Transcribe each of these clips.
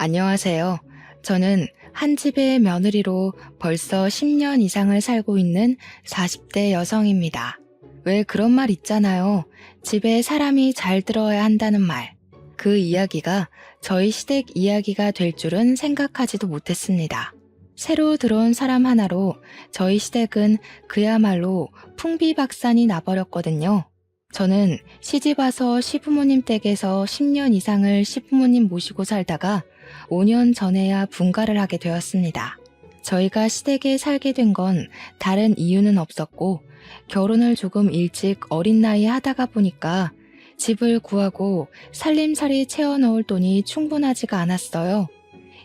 안녕하세요. 저는 한 집의 며느리로 벌써 10년 이상을 살고 있는 40대 여성입니다. 왜 그런 말 있잖아요. 집에 사람이 잘 들어야 한다는 말. 그 이야기가 저희 시댁 이야기가 될 줄은 생각하지도 못했습니다. 새로 들어온 사람 하나로 저희 시댁은 그야말로 풍비박산이 나버렸거든요. 저는 시집와서 시부모님 댁에서 10년 이상을 시부모님 모시고 살다가 5년 전에야 분가를 하게 되었습니다. 저희가 시댁에 살게 된 건 다른 이유는 없었고 결혼을 조금 일찍 어린 나이에 하다가 보니까 집을 구하고 살림살이 채워넣을 돈이 충분하지가 않았어요.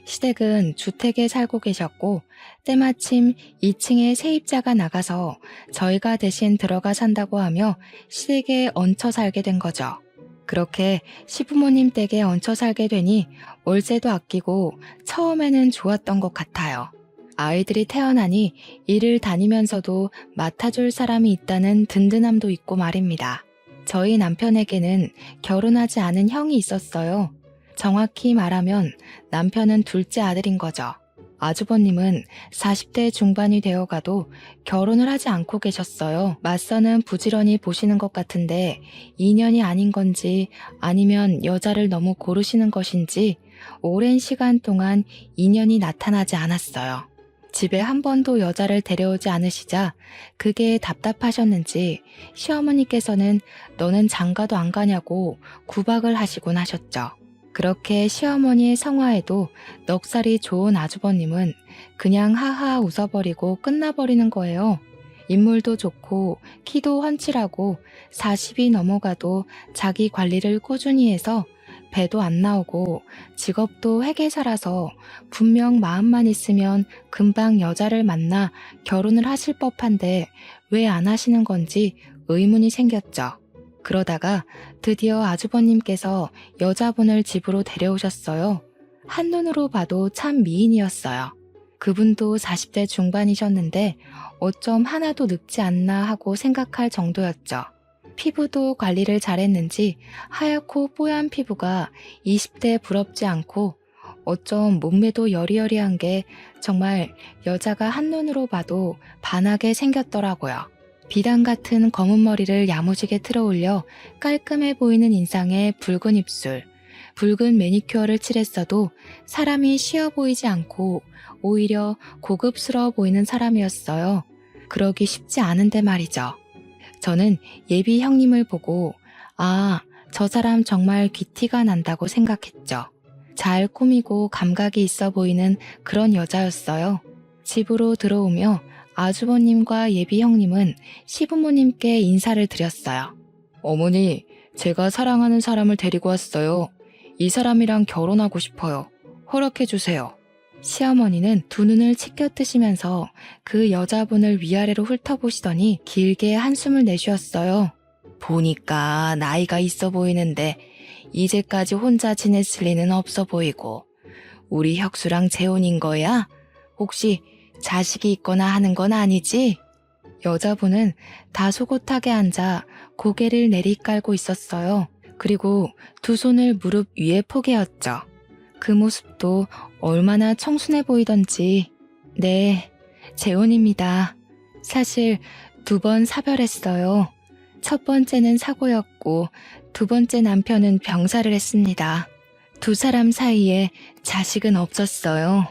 시댁은 주택에 살고 계셨고 때마침 2층에 세입자가 나가서 저희가 대신 들어가 산다고 하며 시댁에 얹혀 살게 된 거죠. 그렇게 시부모님 댁에 얹혀 살게 되니 월세도 아끼고 처음에는 좋았던 것 같아요. 아이들이 태어나니 일을 다니면서도 맡아줄 사람이 있다는 든든함도 있고 말입니다. 저희 남편에게는 결혼하지 않은 형이 있었어요. 정확히 말하면 남편은 둘째 아들인 거죠. 아주버님은 40대 중반이 되어가도 결혼을 하지 않고 계셨어요. 맞서는 부지런히 보시는 것 같은데 인연이 아닌 건지 아니면 여자를 너무 고르시는 것인지 오랜 시간 동안 인연이 나타나지 않았어요. 집에 한 번도 여자를 데려오지 않으시자 그게 답답하셨는지 시어머니께서는 너는 장가도 안 가냐고 구박을 하시곤 하셨죠. 그렇게 시어머니의 성화에도 넉살이 좋은 아주버님은 그냥 하하 웃어버리고 끝나버리는 거예요. 인물도 좋고 키도 훤칠하고 40이 넘어가도 자기 관리를 꾸준히 해서 배도 안 나오고 직업도 회계사라서 분명 마음만 있으면 금방 여자를 만나 결혼을 하실 법한데 왜 안 하시는 건지 의문이 생겼죠. 그러다가 드디어 아주버님께서 여자분을 집으로 데려오셨어요. 한눈으로 봐도 참 미인이었어요. 그분도 40대 중반이셨는데 어쩜 하나도 늙지 않나 하고 생각할 정도였죠. 피부도 관리를 잘했는지 하얗고 뽀얀 피부가 20대 부럽지 않고 어쩜 몸매도 여리여리한 게 정말 여자가 한눈으로 봐도 반하게 생겼더라고요. 비단 같은 검은 머리를 야무지게 틀어올려 깔끔해 보이는 인상에 붉은 입술, 붉은 매니큐어를 칠했어도 사람이 쉬어 보이지 않고 오히려 고급스러워 보이는 사람이었어요. 그러기 쉽지 않은데 말이죠. 저는 예비 형님을 보고 저 사람 정말 귀티가 난다고 생각했죠. 잘 꾸미고 감각이 있어 보이는 그런 여자였어요. 집으로 들어오며 아주버님과 예비 형님은 시부모님께 인사를 드렸어요. 어머니, 제가 사랑하는 사람을 데리고 왔어요. 이 사람이랑 결혼하고 싶어요. 허락해 주세요. 시어머니는 두 눈을 치켜뜨시면서 그 여자분을 위아래로 훑어보시더니 길게 한숨을 내쉬었어요. 보니까 나이가 있어 보이는데 이제까지 혼자 지냈을 리는 없어 보이고 우리 혁수랑 재혼인 거야? 혹시 자식이 있거나 하는 건 아니지? 여자분은 다소곳하게 앉아 고개를 내리깔고 있었어요. 그리고 두 손을 무릎 위에 포개었죠. 그 모습도 얼마나 청순해 보이던지. 네, 재혼입니다. 사실 2번 사별했어요. 첫 번째는 사고였고 2번째 남편은 병사를 했습니다. 두 사람 사이에 자식은 없었어요.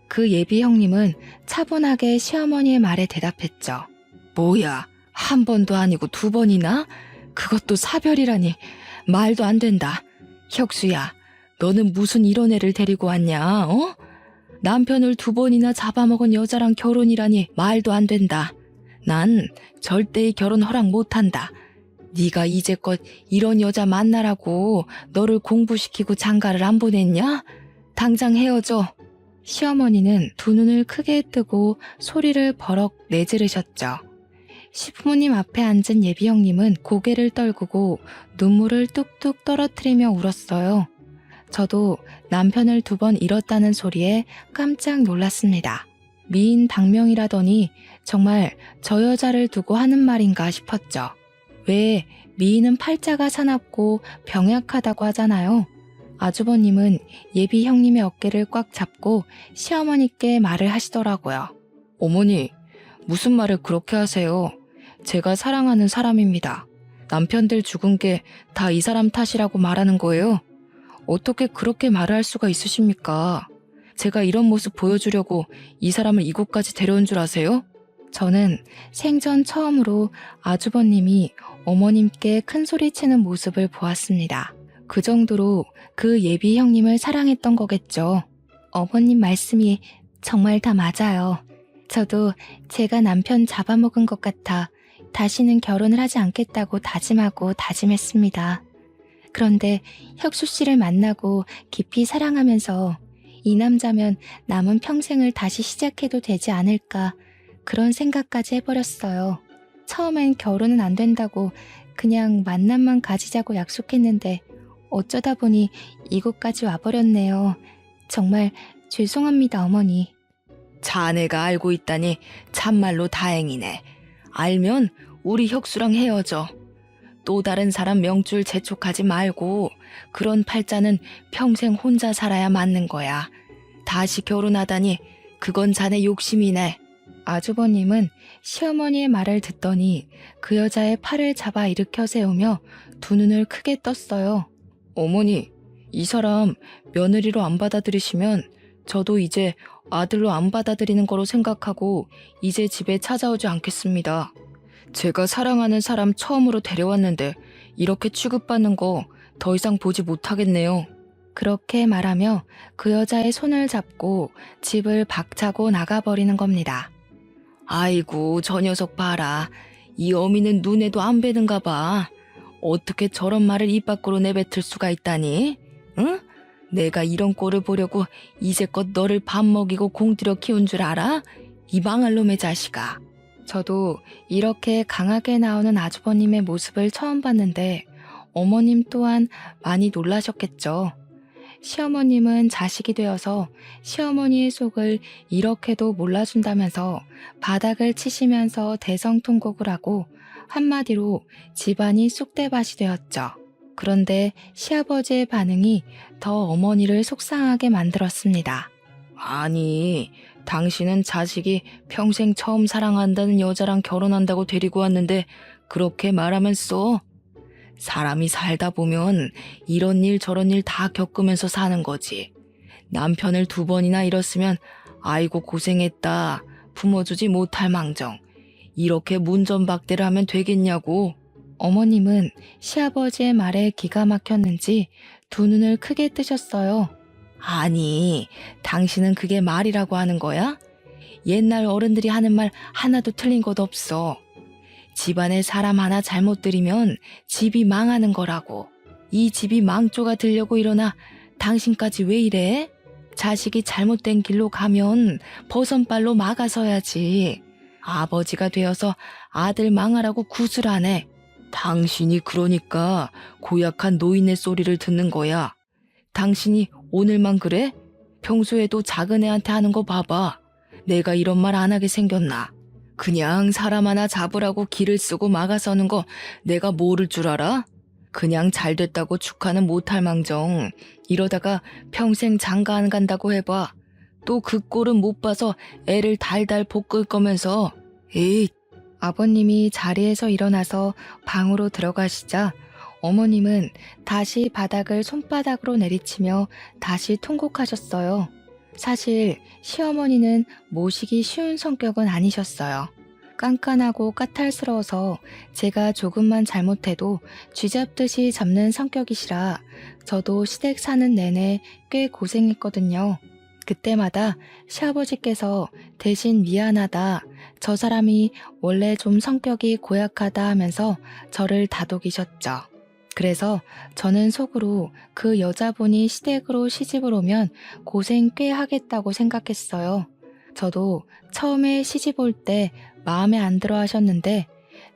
그 예비 형님은 차분하게 시어머니의 말에 대답했죠. 뭐야, 한 번도 아니고 2번이나? 그것도 사별이라니 말도 안 된다. 혁수야, 너는 무슨 이런 애를 데리고 왔냐, 어? 남편을 2번이나 잡아먹은 여자랑 결혼이라니 말도 안 된다. 난 절대의 결혼 허락 못한다. 네가 이제껏 이런 여자 만나라고 너를 공부시키고 장가를 안 보냈냐? 당장 헤어져. 시어머니는 두 눈을 크게 뜨고 소리를 버럭 내지르셨죠. 시부모님 앞에 앉은 예비 형님은 고개를 떨구고 눈물을 뚝뚝 떨어뜨리며 울었어요. 저도 남편을 2번 잃었다는 소리에 깜짝 놀랐습니다. 미인 당명이라더니 정말 저 여자를 두고 하는 말인가 싶었죠. 왜 미인은 팔자가 사납고 병약하다고 하잖아요. 아주버님은 예비 형님의 어깨를 꽉 잡고 시어머니께 말을 하시더라고요. 어머니, 무슨 말을 그렇게 하세요? 제가 사랑하는 사람입니다. 남편들 죽은 게 다 이 사람 탓이라고 말하는 거예요? 어떻게 그렇게 말을 할 수가 있으십니까? 제가 이런 모습 보여주려고 이 사람을 이곳까지 데려온 줄 아세요? 저는 생전 처음으로 아주버님이 어머님께 큰 소리치는 모습을 보았습니다. 그 정도로 그 예비 형님을 사랑했던 거겠죠. 어머님 말씀이 정말 다 맞아요. 저도 제가 남편 잡아먹은 것 같아 다시는 결혼을 하지 않겠다고 다짐하고 다짐했습니다. 그런데 혁수 씨를 만나고 깊이 사랑하면서 이 남자면 남은 평생을 다시 시작해도 되지 않을까 그런 생각까지 해버렸어요. 처음엔 결혼은 안 된다고 그냥 만남만 가지자고 약속했는데 어쩌다 보니 이곳까지 와버렸네요. 정말 죄송합니다, 어머니. 자네가 알고 있다니 참말로 다행이네. 알면 우리 혁수랑 헤어져. 또 다른 사람 명줄 재촉하지 말고 그런 팔자는 평생 혼자 살아야 맞는 거야. 다시 결혼하다니 그건 자네 욕심이네. 아주버님은 시어머니의 말을 듣더니 그 여자의 팔을 잡아 일으켜 세우며 두 눈을 크게 떴어요. 어머니, 이 사람 며느리로 안 받아들이시면 저도 이제 아들로 안 받아들이는 거로 생각하고 이제 집에 찾아오지 않겠습니다. 제가 사랑하는 사람 처음으로 데려왔는데 이렇게 취급받는 거 더 이상 보지 못하겠네요. 그렇게 말하며 그 여자의 손을 잡고 집을 박차고 나가버리는 겁니다. 아이고, 저 녀석 봐라. 이 어미는 눈에도 안 뵈는가 봐. 어떻게 저런 말을 입 밖으로 내뱉을 수가 있다니? 응? 내가 이런 꼴을 보려고 이제껏 너를 밥 먹이고 공들여 키운 줄 알아? 이 망할 놈의 자식아. 저도 이렇게 강하게 나오는 아주버님의 모습을 처음 봤는데 어머님 또한 많이 놀라셨겠죠. 시어머님은 자식이 되어서 시어머니의 속을 이렇게도 몰라준다면서 바닥을 치시면서 대성통곡을 하고 한마디로 집안이 쑥대밭이 되었죠. 그런데 시아버지의 반응이 더 어머니를 속상하게 만들었습니다. 아니, 당신은 자식이 평생 처음 사랑한다는 여자랑 결혼한다고 데리고 왔는데 그렇게 말하면서 사람이 살다 보면 이런 일 저런 일 다 겪으면서 사는 거지. 남편을 2번이나 잃었으면 아이고 고생했다. 품어주지 못할 망정. 이렇게 문전박대를 하면 되겠냐고. 어머님은 시아버지의 말에 기가 막혔는지 두 눈을 크게 뜨셨어요. 아니, 당신은 그게 말이라고 하는 거야? 옛날 어른들이 하는 말 하나도 틀린 것 없어. 집안에 사람 하나 잘못 들이면 집이 망하는 거라고. 이 집이 망조가 되려고 일어나 당신까지 왜 이래? 자식이 잘못된 길로 가면 버선발로 막아서야지. 아버지가 되어서 아들 망하라고 구슬하네. 당신이 그러니까 고약한 노인의 소리를 듣는 거야. 당신이 오늘만 그래? 평소에도 작은 애한테 하는 거 봐봐. 내가 이런 말 안 하게 생겼나? 그냥 사람 하나 잡으라고 길을 쓰고 막아서는 거 내가 모를 줄 알아? 그냥 잘됐다고 축하는 못할 망정. 이러다가 평생 장가 안 간다고 해봐. 또 그 꼴은 못 봐서 애를 달달 볶을 거면서. 에이. 아버님이 자리에서 일어나서 방으로 들어가시자 어머님은 다시 바닥을 손바닥으로 내리치며 다시 통곡하셨어요. 사실 시어머니는 모시기 쉬운 성격은 아니셨어요. 깐깐하고 까탈스러워서 제가 조금만 잘못해도 쥐잡듯이 잡는 성격이시라 저도 시댁 사는 내내 꽤 고생했거든요. 그때마다 시아버지께서 대신 미안하다, 저 사람이 원래 좀 성격이 고약하다 하면서 저를 다독이셨죠. 그래서 저는 속으로 그 여자분이 시댁으로 시집을 오면 고생 꽤 하겠다고 생각했어요. 저도 처음에 시집 올 때 마음에 안 들어 하셨는데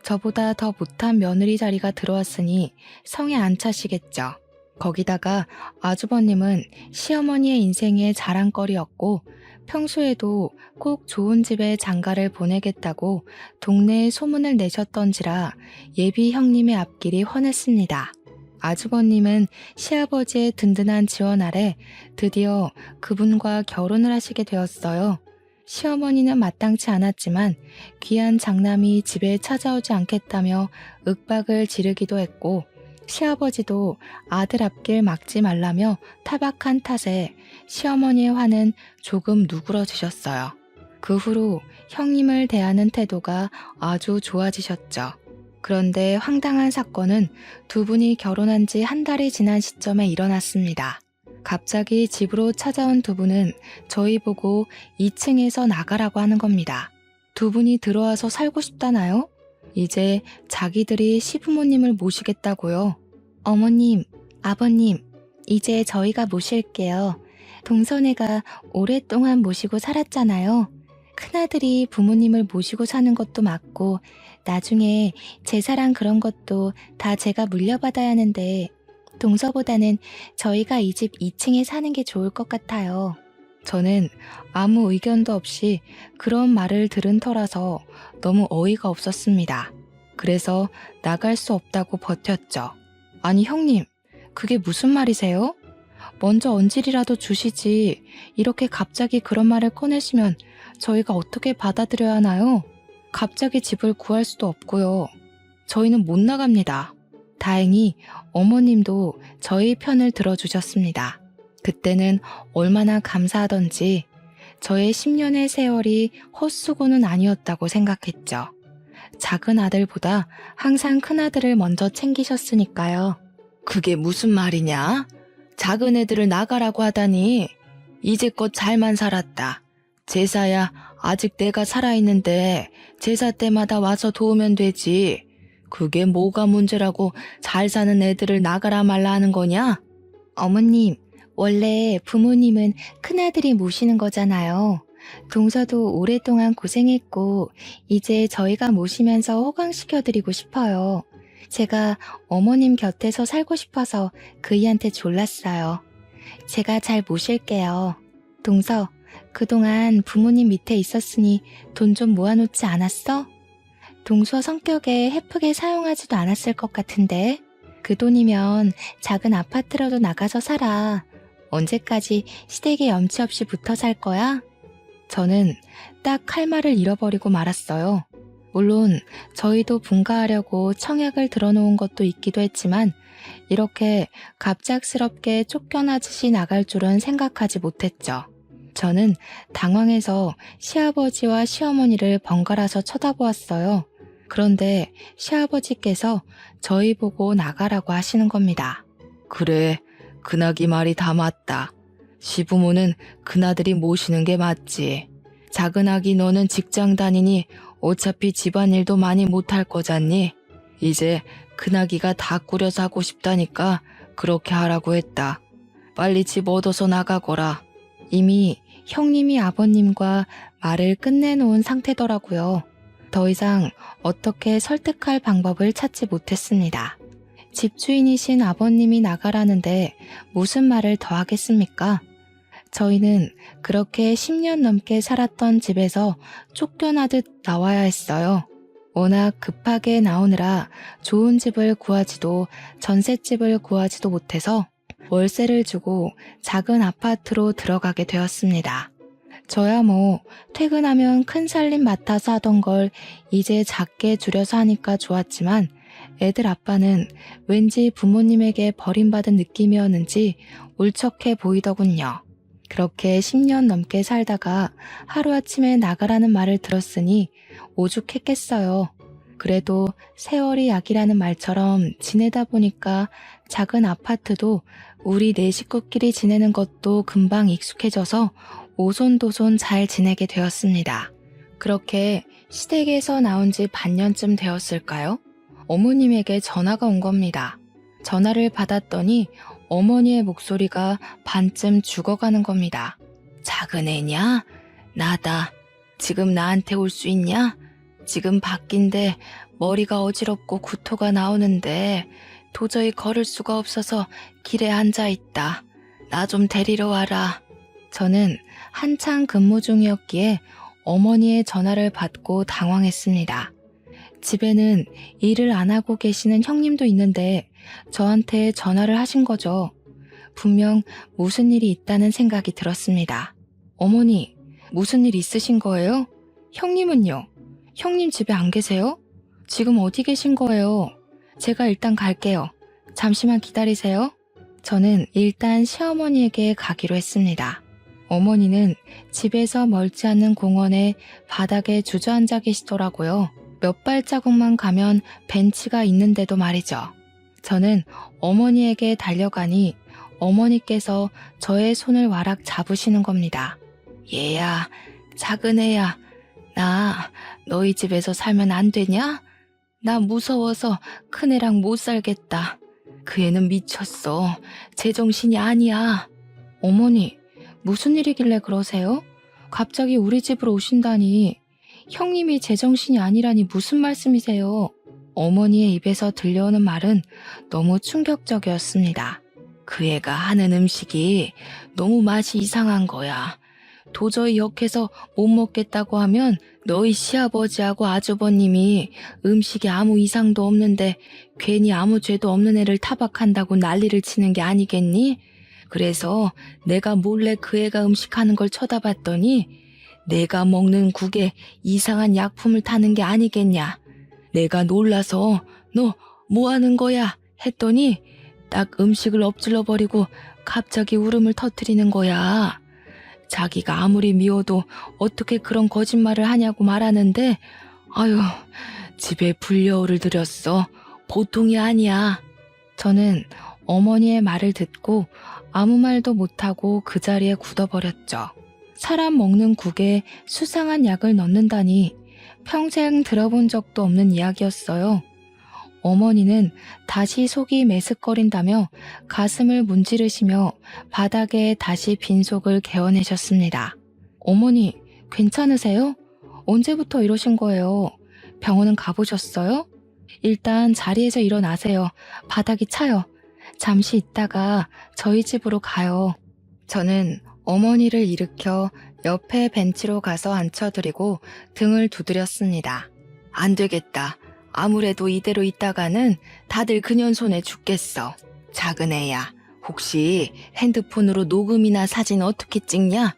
저보다 더 못한 며느리 자리가 들어왔으니 성에 안 차시겠죠. 거기다가 아주버님은 시어머니의 인생의 자랑거리였고 평소에도 꼭 좋은 집에 장가를 보내겠다고 동네에 소문을 내셨던지라 예비 형님의 앞길이 훤했습니다. 아주버님은 시아버지의 든든한 지원 아래 드디어 그분과 결혼을 하시게 되었어요. 시어머니는 마땅치 않았지만 귀한 장남이 집에 찾아오지 않겠다며 윽박을 지르기도 했고, 시아버지도 아들 앞길 막지 말라며 타박한 탓에 시어머니의 화는 조금 누그러지셨어요. 그 후로 형님을 대하는 태도가 아주 좋아지셨죠. 그런데 황당한 사건은 두 분이 결혼한 지 한 달이 지난 시점에 일어났습니다. 갑자기 집으로 찾아온 두 분은 저희 보고 2층에서 나가라고 하는 겁니다. 두 분이 들어와서 살고 싶다나요? 이제 자기들이 시부모님을 모시겠다고요. 어머님, 아버님, 이제 저희가 모실게요. 동선애가 오랫동안 모시고 살았잖아요. 큰아들이 부모님을 모시고 사는 것도 맞고 나중에 제사랑 그런 것도 다 제가 물려받아야 하는데 동서보다는 저희가 이 집 2층에 사는 게 좋을 것 같아요. 저는 아무 의견도 없이 그런 말을 들은 터라서 너무 어이가 없었습니다. 그래서 나갈 수 없다고 버텼죠. 아니 형님, 그게 무슨 말이세요? 먼저 언질이라도 주시지. 이렇게 갑자기 그런 말을 꺼내시면 저희가 어떻게 받아들여야 하나요? 갑자기 집을 구할 수도 없고요. 저희는 못 나갑니다. 다행히 어머님도 저희 편을 들어주셨습니다. 그때는 얼마나 감사하던지 저의 10년의 세월이 헛수고는 아니었다고 생각했죠. 작은 아들보다 항상 큰 아들을 먼저 챙기셨으니까요. 그게 무슨 말이냐? 작은 애들을 나가라고 하다니. 이제껏 잘만 살았다. 제사야 아직 내가 살아있는데 제사 때마다 와서 도우면 되지. 그게 뭐가 문제라고 잘 사는 애들을 나가라 말라 하는 거냐? 어머님, 원래 부모님은 큰아들이 모시는 거잖아요. 동서도 오랫동안 고생했고 이제 저희가 모시면서 호강시켜드리고 싶어요. 제가 어머님 곁에서 살고 싶어서 그이한테 졸랐어요. 제가 잘 모실게요. 동서, 그동안 부모님 밑에 있었으니 돈 좀 모아놓지 않았어? 동서 성격에 헤프게 사용하지도 않았을 것 같은데. 그 돈이면 작은 아파트라도 나가서 살아. 언제까지 시댁에 염치 없이 붙어 살 거야? 저는 딱 할 말을 잃어버리고 말았어요. 물론 저희도 분가하려고 청약을 들어놓은 것도 있기도 했지만 이렇게 갑작스럽게 쫓겨나듯이 나갈 줄은 생각하지 못했죠. 저는 당황해서 시아버지와 시어머니를 번갈아서 쳐다보았어요. 그런데 시아버지께서 저희 보고 나가라고 하시는 겁니다. 그래, 그나기 말이 다 맞다. 시부모는 그나들이 모시는 게 맞지. 작은 아기 너는 직장 다니니 어차피 집안일도 많이 못할 거잖니. 이제 큰아기가 다 꾸려서 하고 싶다니까 그렇게 하라고 했다. 빨리 집 얻어서 나가거라. 이미 형님이 아버님과 말을 끝내놓은 상태더라고요. 더 이상 어떻게 설득할 방법을 찾지 못했습니다. 집주인이신 아버님이 나가라는데 무슨 말을 더 하겠습니까? 저희는 그렇게 10년 넘게 살았던 집에서 쫓겨나듯 나와야 했어요. 워낙 급하게 나오느라 좋은 집을 구하지도 전셋집을 구하지도 못해서 월세를 주고 작은 아파트로 들어가게 되었습니다. 저야 뭐 퇴근하면 큰 살림 맡아서 하던 걸 이제 작게 줄여서 하니까 좋았지만 애들 아빠는 왠지 부모님에게 버림받은 느낌이었는지 울적해 보이더군요. 그렇게 10년 넘게 살다가 하루아침에 나가라는 말을 들었으니 오죽했겠어요. 그래도 세월이 약이라는 말처럼 지내다 보니까 작은 아파트도 우리 네 식구끼리 지내는 것도 금방 익숙해져서 오손도손 잘 지내게 되었습니다. 그렇게 시댁에서 나온 지 반년쯤 되었을까요? 어머님에게 전화가 온 겁니다. 전화를 받았더니 어머니의 목소리가 반쯤 죽어가는 겁니다. 작은 애냐? 나다. 지금 나한테 올 수 있냐? 지금 밖인데 머리가 어지럽고 구토가 나오는데 도저히 걸을 수가 없어서 길에 앉아있다. 나 좀 데리러 와라. 저는 한창 근무 중이었기에 어머니의 전화를 받고 당황했습니다. 집에는 일을 안 하고 계시는 형님도 있는데 저한테 전화를 하신 거죠. 분명 무슨 일이 있다는 생각이 들었습니다. 어머니, 무슨 일 있으신 거예요? 형님은요? 형님 집에 안 계세요? 지금 어디 계신 거예요? 제가 일단 갈게요. 잠시만 기다리세요. 저는 일단 시어머니에게 가기로 했습니다. 어머니는 집에서 멀지 않은 공원에 바닥에 주저앉아 계시더라고요. 몇 발자국만 가면 벤치가 있는데도 말이죠. 저는 어머니에게 달려가니 어머니께서 저의 손을 와락 잡으시는 겁니다. 얘야, 작은 애야, 나 너희 집에서 살면 안 되냐? 나 무서워서 큰애랑 못 살겠다. 그 애는 미쳤어. 제정신이 아니야. 어머니, 무슨 일이길래 그러세요? 갑자기 우리 집으로 오신다니. 형님이 제정신이 아니라니 무슨 말씀이세요? 어머니의 입에서 들려오는 말은 너무 충격적이었습니다. 그 애가 하는 음식이 너무 맛이 이상한 거야. 도저히 역해서 못 먹겠다고 하면 너희 시아버지하고 아주버님이 음식에 아무 이상도 없는데 괜히 아무 죄도 없는 애를 타박한다고 난리를 치는 게 아니겠니? 그래서 내가 몰래 그 애가 음식하는 걸 쳐다봤더니 내가 먹는 국에 이상한 약품을 타는 게 아니겠냐. 내가 놀라서 너 뭐 하는 거야? 했더니 딱 음식을 엎질러 버리고 갑자기 울음을 터뜨리는 거야. 자기가 아무리 미워도 어떻게 그런 거짓말을 하냐고 말하는데 아유, 집에 불려오를 들였어. 보통이 아니야. 저는 어머니의 말을 듣고 아무 말도 못하고 그 자리에 굳어버렸죠. 사람 먹는 국에 수상한 약을 넣는다니 평생 들어본 적도 없는 이야기였어요. 어머니는 다시 속이 메슥거린다며 가슴을 문지르시며 바닥에 다시 빈속을 개어내셨습니다. 어머니, 괜찮으세요? 언제부터 이러신 거예요? 병원은 가보셨어요? 일단 자리에서 일어나세요. 바닥이 차요. 잠시 있다가 저희 집으로 가요. 저는 어머니를 일으켜 옆에 벤치로 가서 앉혀드리고 등을 두드렸습니다. 안 되겠다. 아무래도 이대로 있다가는 다들 그년 손에 죽겠어. 작은 애야, 혹시 핸드폰으로 녹음이나 사진 어떻게 찍냐?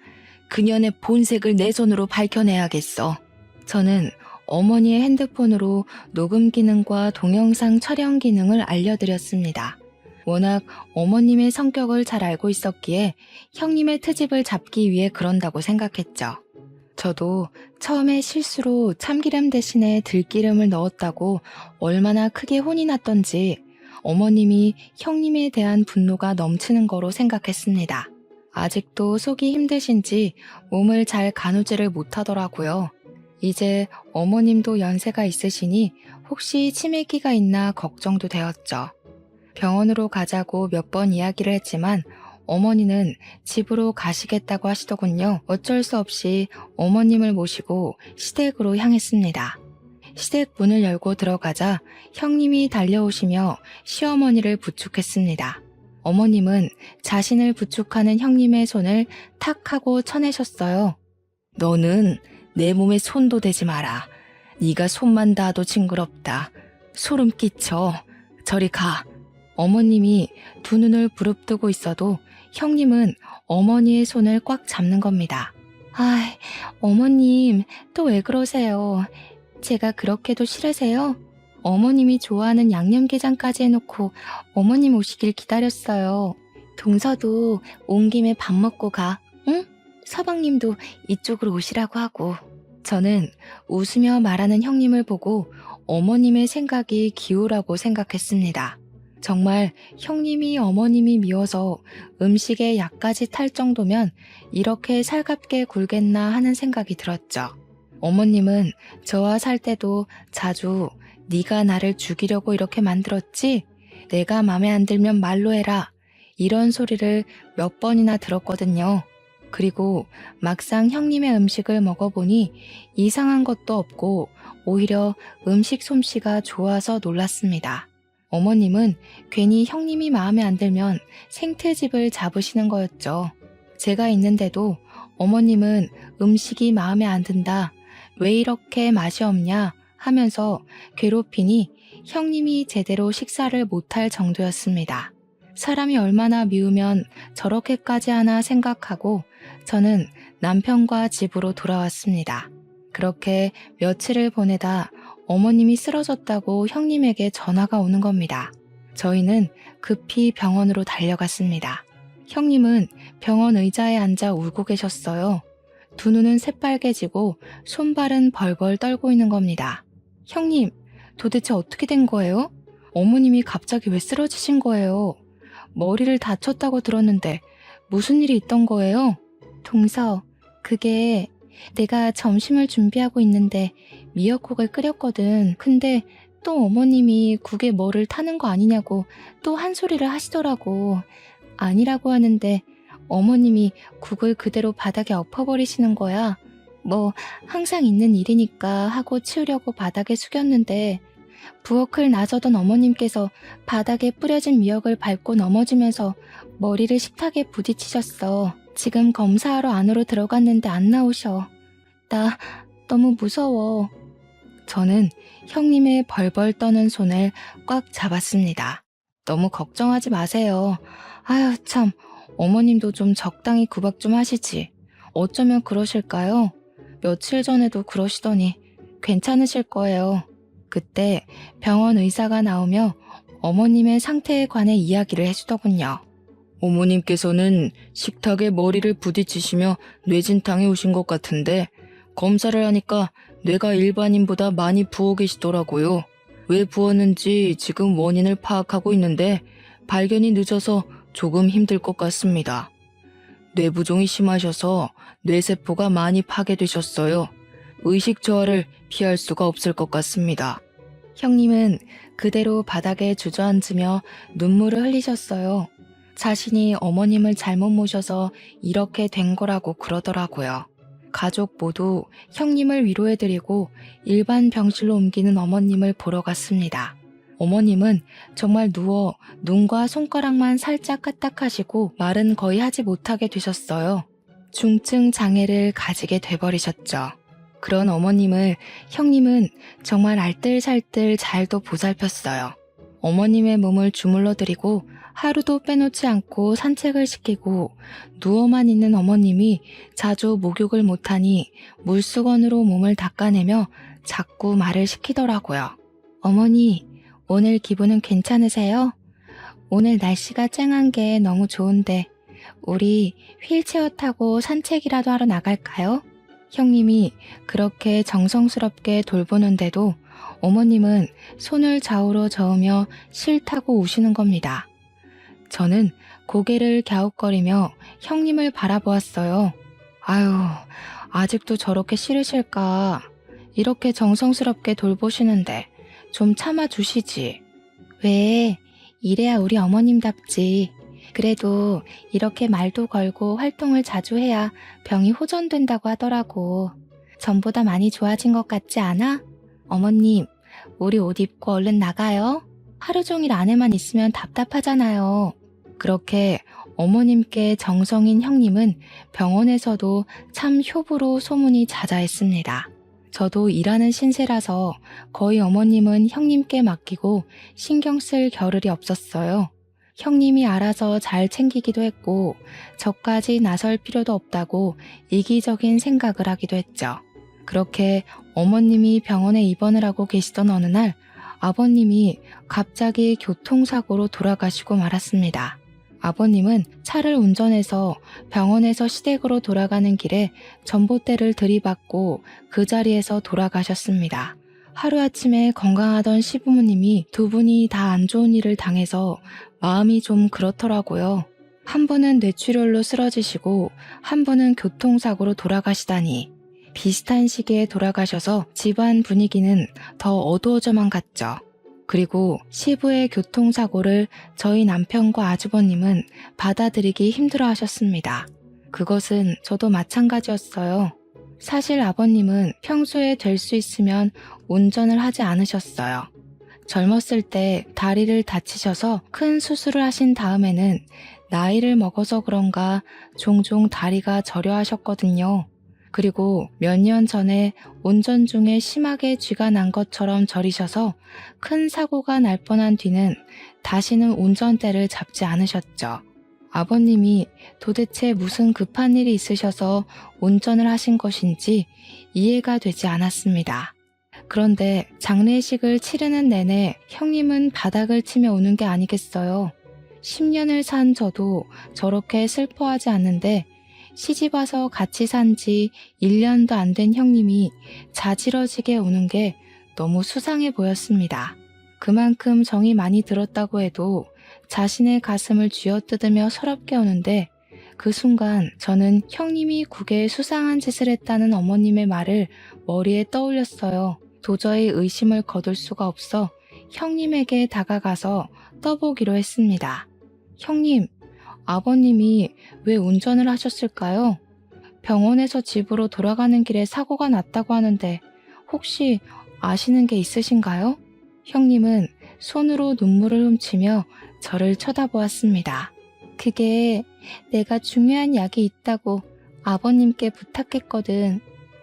그년의 본색을 내 손으로 밝혀내야겠어. 저는 어머니의 핸드폰으로 녹음 기능과 동영상 촬영 기능을 알려드렸습니다. 워낙 어머님의 성격을 잘 알고 있었기에 형님의 트집을 잡기 위해 그런다고 생각했죠. 저도 처음에 실수로 참기름 대신에 들기름을 넣었다고 얼마나 크게 혼이 났던지 어머님이 형님에 대한 분노가 넘치는 거로 생각했습니다. 아직도 속이 힘드신지 몸을 잘 가누지를 못하더라고요. 이제 어머님도 연세가 있으시니 혹시 치매기가 있나 걱정도 되었죠. 병원으로 가자고 몇 번 이야기를 했지만 어머니는 집으로 가시겠다고 하시더군요. 어쩔 수 없이 어머님을 모시고 시댁으로 향했습니다. 시댁 문을 열고 들어가자 형님이 달려오시며 시어머니를 부축했습니다. 어머님은 자신을 부축하는 형님의 손을 탁 하고 쳐내셨어요. 너는 내 몸에 손도 대지 마라. 네가 손만 닿아도 징그럽다. 소름 끼쳐. 저리 가. 어머님이 두 눈을 부릅뜨고 있어도 형님은 어머니의 손을 꽉 잡는 겁니다. 아이, 어머님, 또 왜 그러세요? 제가 그렇게도 싫으세요? 어머님이 좋아하는 양념게장까지 해놓고 어머님 오시길 기다렸어요. 동서도 온 김에 밥 먹고 가, 응? 서방님도 이쪽으로 오시라고 하고. 저는 웃으며 말하는 형님을 보고 어머님의 생각이 기우라고 생각했습니다. 정말 형님이 어머님이 미워서 음식에 약까지 탈 정도면 이렇게 살갑게 굴겠나 하는 생각이 들었죠. 어머님은 저와 살 때도 자주 네가 나를 죽이려고 이렇게 만들었지? 내가 맘에 안 들면 말로 해라. 이런 소리를 몇 번이나 들었거든요. 그리고 막상 형님의 음식을 먹어보니 이상한 것도 없고 오히려 음식 솜씨가 좋아서 놀랐습니다. 어머님은 괜히 형님이 마음에 안 들면 생태집을 잡으시는 거였죠. 제가 있는데도 어머님은 음식이 마음에 안 든다, 왜 이렇게 맛이 없냐 하면서 괴롭히니 형님이 제대로 식사를 못할 정도였습니다. 사람이 얼마나 미우면 저렇게까지 하나 생각하고 저는 남편과 집으로 돌아왔습니다. 그렇게 며칠을 보내다 어머님이 쓰러졌다고 형님에게 전화가 오는 겁니다. 저희는 급히 병원으로 달려갔습니다. 형님은 병원 의자에 앉아 울고 계셨어요. 두 눈은 새빨개지고 손발은 벌벌 떨고 있는 겁니다. 형님, 도대체 어떻게 된 거예요? 어머님이 갑자기 왜 쓰러지신 거예요? 머리를 다쳤다고 들었는데 무슨 일이 있던 거예요? 동서, 그게 내가 점심을 준비하고 있는데 미역국을 끓였거든. 근데 또 어머님이 국에 뭐를 타는 거 아니냐고 또 한 소리를 하시더라고. 아니라고 하는데 어머님이 국을 그대로 바닥에 엎어버리시는 거야. 뭐 항상 있는 일이니까 하고 치우려고 바닥에 숙였는데 부엌을 나서던 어머님께서 바닥에 뿌려진 미역을 밟고 넘어지면서 머리를 식탁에 부딪히셨어. 지금 검사하러 안으로 들어갔는데 안 나오셔. 나 너무 무서워. 저는 형님의 벌벌 떠는 손을 꽉 잡았습니다. 너무 걱정하지 마세요. 아유 참, 어머님도 좀 적당히 구박 좀 하시지. 어쩌면 그러실까요? 며칠 전에도 그러시더니 괜찮으실 거예요. 그때 병원 의사가 나오며 어머님의 상태에 관해 이야기를 해주더군요. 어머님께서는 식탁에 머리를 부딪히시며 뇌진탕에 오신 것 같은데 검사를 하니까 뇌가 일반인보다 많이 부어 계시더라고요. 왜 부었는지 지금 원인을 파악하고 있는데 발견이 늦어서 조금 힘들 것 같습니다. 뇌부종이 심하셔서 뇌세포가 많이 파괴되셨어요. 의식 저하를 피할 수가 없을 것 같습니다. 형님은 그대로 바닥에 주저앉으며 눈물을 흘리셨어요. 자신이 어머님을 잘못 모셔서 이렇게 된 거라고 그러더라고요. 가족 모두 형님을 위로해드리고 일반 병실로 옮기는 어머님을 보러 갔습니다. 어머님은 정말 누워 눈과 손가락만 살짝 까딱하시고 말은 거의 하지 못하게 되셨어요. 중증 장애를 가지게 돼버리셨죠. 그런 어머님을 형님은 정말 알뜰살뜰 잘도 보살폈어요. 어머님의 몸을 주물러드리고 하루도 빼놓지 않고 산책을 시키고 누워만 있는 어머님이 자주 목욕을 못하니 물수건으로 몸을 닦아내며 자꾸 말을 시키더라고요. 어머니, 오늘 기분은 괜찮으세요? 오늘 날씨가 쨍한 게 너무 좋은데 우리 휠체어 타고 산책이라도 하러 나갈까요? 형님이 그렇게 정성스럽게 돌보는데도 어머님은 손을 좌우로 저으며 싫다고 우시는 겁니다. 저는 고개를 갸웃거리며 형님을 바라보았어요. 아유, 아직도 저렇게 싫으실까? 이렇게 정성스럽게 돌보시는데 좀 참아주시지. 왜? 이래야 우리 어머님답지. 그래도 이렇게 말도 걸고 활동을 자주 해야 병이 호전된다고 하더라고. 전보다 많이 좋아진 것 같지 않아? 어머님, 우리 옷 입고 얼른 나가요. 하루 종일 안에만 있으면 답답하잖아요. 그렇게 어머님께 정성인 형님은 병원에서도 참 효부로 소문이 자자했습니다. 저도 일하는 신세라서 거의 어머님은 형님께 맡기고 신경 쓸 겨를이 없었어요. 형님이 알아서 잘 챙기기도 했고 저까지 나설 필요도 없다고 이기적인 생각을 하기도 했죠. 그렇게 어머님이 병원에 입원을 하고 계시던 어느 날 아버님이 갑자기 교통사고로 돌아가시고 말았습니다. 아버님은 차를 운전해서 병원에서 시댁으로 돌아가는 길에 전봇대를 들이받고 그 자리에서 돌아가셨습니다. 하루아침에 건강하던 시부모님이 두 분이 다 안 좋은 일을 당해서 마음이 좀 그렇더라고요. 한 분은 뇌출혈로 쓰러지시고 한 분은 교통사고로 돌아가시다니 비슷한 시기에 돌아가셔서 집안 분위기는 더 어두워져만 갔죠. 그리고 시부의 교통사고를 저희 남편과 아주버님은 받아들이기 힘들어 하셨습니다. 그것은 저도 마찬가지였어요. 사실 아버님은 평소에 될 수 있으면 운전을 하지 않으셨어요. 젊었을 때 다리를 다치셔서 큰 수술을 하신 다음에는 나이를 먹어서 그런가 종종 다리가 저려 하셨거든요. 그리고 몇 년 전에 운전 중에 심하게 쥐가 난 것처럼 저리셔서 큰 사고가 날 뻔한 뒤는 다시는 운전대를 잡지 않으셨죠. 아버님이 도대체 무슨 급한 일이 있으셔서 운전을 하신 것인지 이해가 되지 않았습니다. 그런데 장례식을 치르는 내내 형님은 바닥을 치며 우는 게 아니겠어요. 10년을 산 저도 저렇게 슬퍼하지 않는데 시집와서 같이 산 지 1년도 안 된 형님이 자지러지게 우는 게 너무 수상해 보였습니다. 그만큼 정이 많이 들었다고 해도 자신의 가슴을 쥐어뜯으며 서럽게 우는데 그 순간 저는 형님이 국에 수상한 짓을 했다는 어머님의 말을 머리에 떠올렸어요. 도저히 의심을 거둘 수가 없어 형님에게 다가가서 떠보기로 했습니다. 형님, 아버님이 왜 운전을 하셨을까요? 병원에서 집으로 돌아가는 길에 사고가 났다고 하는데 혹시 아시는 게 있으신가요? 형님은 손으로 눈물을 훔치며 저를 쳐다보았습니다. 그게 내가 중요한 약이 있다고 아버님께 부탁했거든.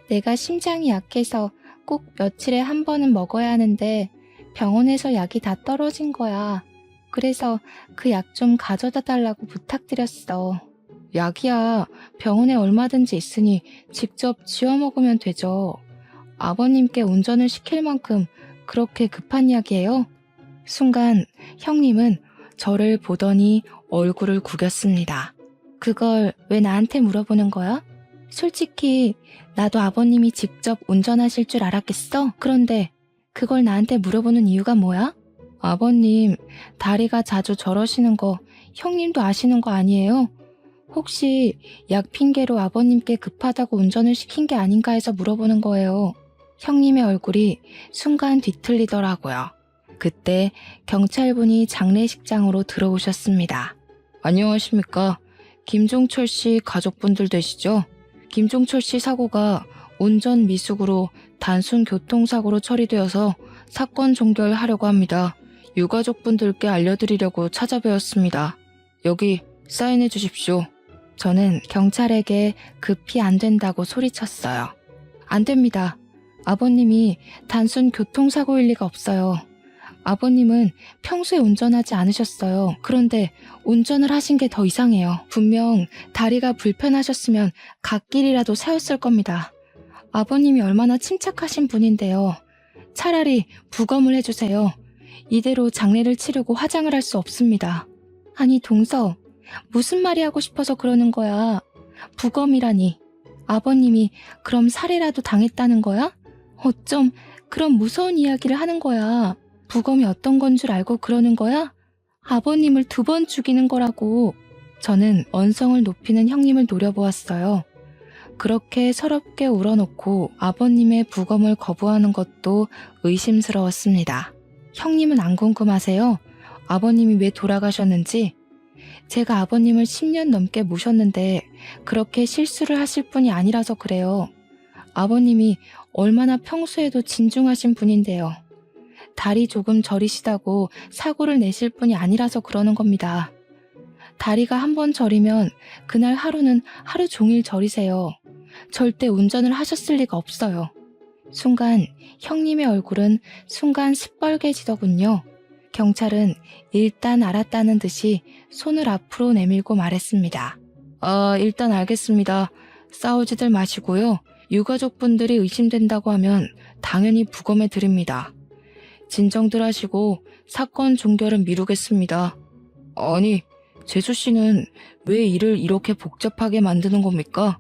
내가 심장이 약해서 꼭 며칠에 한 번은 먹어야 하는데 병원에서 약이 다 떨어진 거야. 그래서 그 약 좀 가져다 달라고 부탁드렸어. 약이야 병원에 얼마든지 있으니 직접 지어 먹으면 되죠. 아버님께 운전을 시킬 만큼 그렇게 급한 약이에요? 순간 형님은 저를 보더니 얼굴을 구겼습니다. 그걸 왜 나한테 물어보는 거야? 솔직히 나도 아버님이 직접 운전하실 줄 알았겠어? 그런데 그걸 나한테 물어보는 이유가 뭐야? 아버님, 다리가 자주 저러시는 거 형님도 아시는 거 아니에요? 혹시 약 핑계로 아버님께 급하다고 운전을 시킨 게 아닌가 해서 물어보는 거예요. 형님의 얼굴이 순간 뒤틀리더라고요. 그때 경찰분이 장례식장으로 들어오셨습니다. 안녕하십니까? 김종철 씨 가족분들 되시죠? 김종철 씨 사고가 운전 미숙으로 단순 교통사고로 처리되어서 사건 종결하려고 합니다. 유가족분들께 알려드리려고 찾아뵈었습니다. 여기 사인해 주십시오. 저는 경찰에게 급히 안 된다고 소리쳤어요. 안 됩니다. 아버님이 단순 교통사고일 리가 없어요. 아버님은 평소에 운전하지 않으셨어요. 그런데 운전을 하신 게 더 이상해요. 분명 다리가 불편하셨으면 갓길이라도 세웠을 겁니다. 아버님이 얼마나 침착하신 분인데요. 차라리 부검을 해주세요. 이대로 장례를 치르고 화장을 할 수 없습니다. 아니 동서, 무슨 말이 하고 싶어서 그러는 거야. 부검이라니. 아버님이 그럼 살해라도 당했다는 거야? 어쩜 그런 무서운 이야기를 하는 거야. 부검이 어떤 건 줄 알고 그러는 거야? 아버님을 2번 죽이는 거라고. 저는 언성을 높이는 형님을 노려보았어요. 그렇게 서럽게 울어놓고 아버님의 부검을 거부하는 것도 의심스러웠습니다. 형님은 안 궁금하세요? 아버님이 왜 돌아가셨는지? 제가 아버님을 10년 넘게 모셨는데 그렇게 실수를 하실 분이 아니라서 그래요. 아버님이 얼마나 평소에도 진중하신 분인데요. 다리 조금 저리시다고 사고를 내실 분이 아니라서 그러는 겁니다. 다리가 한 번 저리면 그날 하루는 하루 종일 저리세요. 절대 운전을 하셨을 리가 없어요. 순간 형님의 얼굴은 순간 시뻘개지더군요. 경찰은 일단 알았다는 듯이 손을 앞으로 내밀고 말했습니다. 일단 알겠습니다. 싸우지들 마시고요. 유가족분들이 의심된다고 하면 당연히 부검해 드립니다. 진정들 하시고 사건 종결은 미루겠습니다. 아니, 재수 씨는 왜 일을 이렇게 복잡하게 만드는 겁니까?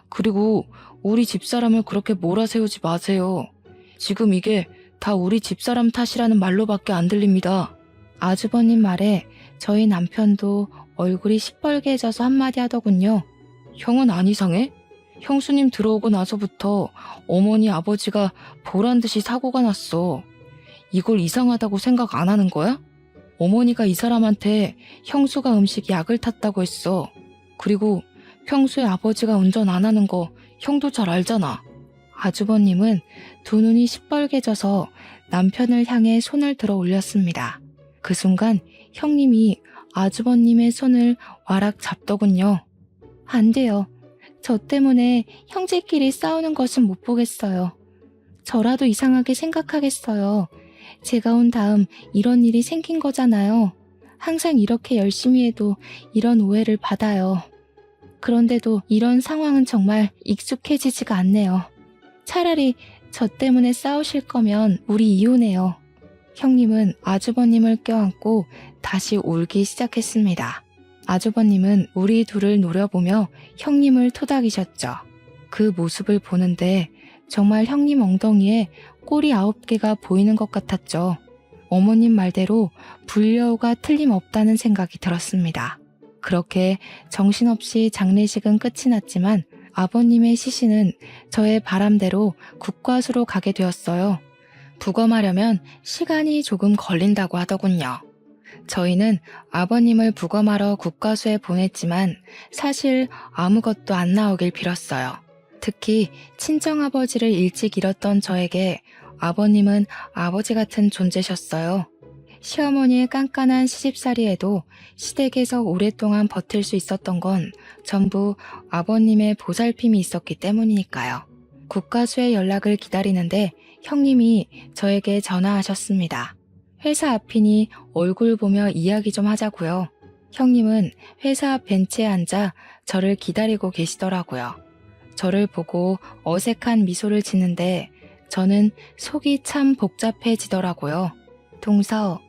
그리고 우리 집사람을 그렇게 몰아세우지 마세요. 지금 이게 다 우리 집사람 탓이라는 말로밖에 안 들립니다. 아주버님 말에 저희 남편도 얼굴이 시뻘개져서 한마디 하더군요. 형은 안 이상해? 형수님 들어오고 나서부터 어머니 아버지가 보란듯이 사고가 났어. 이걸 이상하다고 생각 안 하는 거야? 어머니가 이 사람한테 형수가 음식 약을 탔다고 했어. 그리고 평소에 아버지가 운전 안 하는 거 형도 잘 알잖아. 아주버님은 2눈이 시뻘개져서 남편을 향해 손을 들어 올렸습니다. 그 순간 형님이 아주버님의 손을 와락 잡더군요. 안 돼요. 저 때문에 형제끼리 싸우는 것은 못 보겠어요. 저라도 이상하게 생각하겠어요. 제가 온 다음 이런 일이 생긴 거잖아요. 항상 이렇게 열심히 해도 이런 오해를 받아요. 그런데도 이런 상황은 정말 익숙해지지가 않네요. 차라리 저 때문에 싸우실 거면 우리 이혼해요. 형님은 아주버님을 껴안고 다시 울기 시작했습니다. 아주버님은 우리 둘을 노려보며 형님을 토닥이셨죠. 그 모습을 보는데 정말 형님 엉덩이에 꼬리 9개가 보이는 것 같았죠. 어머님 말대로 불려우가 틀림없다는 생각이 들었습니다. 그렇게 정신없이 장례식은 끝이 났지만 아버님의 시신은 저의 바람대로 국과수로 가게 되었어요. 부검하려면 시간이 조금 걸린다고 하더군요. 저희는 아버님을 부검하러 국과수에 보냈지만 사실 아무것도 안 나오길 빌었어요. 특히 친정아버지를 일찍 잃었던 저에게 아버님은 아버지 같은 존재셨어요. 시어머니의 깐깐한 시집살이에도 시댁에서 오랫동안 버틸 수 있었던 건 전부 아버님의 보살핌이 있었기 때문이니까요. 국과수의 연락을 기다리는데 형님이 저에게 전화하셨습니다. 회사 앞이니 얼굴 보며 이야기 좀 하자고요. 형님은 회사 앞 벤치에 앉아 저를 기다리고 계시더라고요. 저를 보고 어색한 미소를 짓는데 저는 속이 참 복잡해지더라고요. 동서,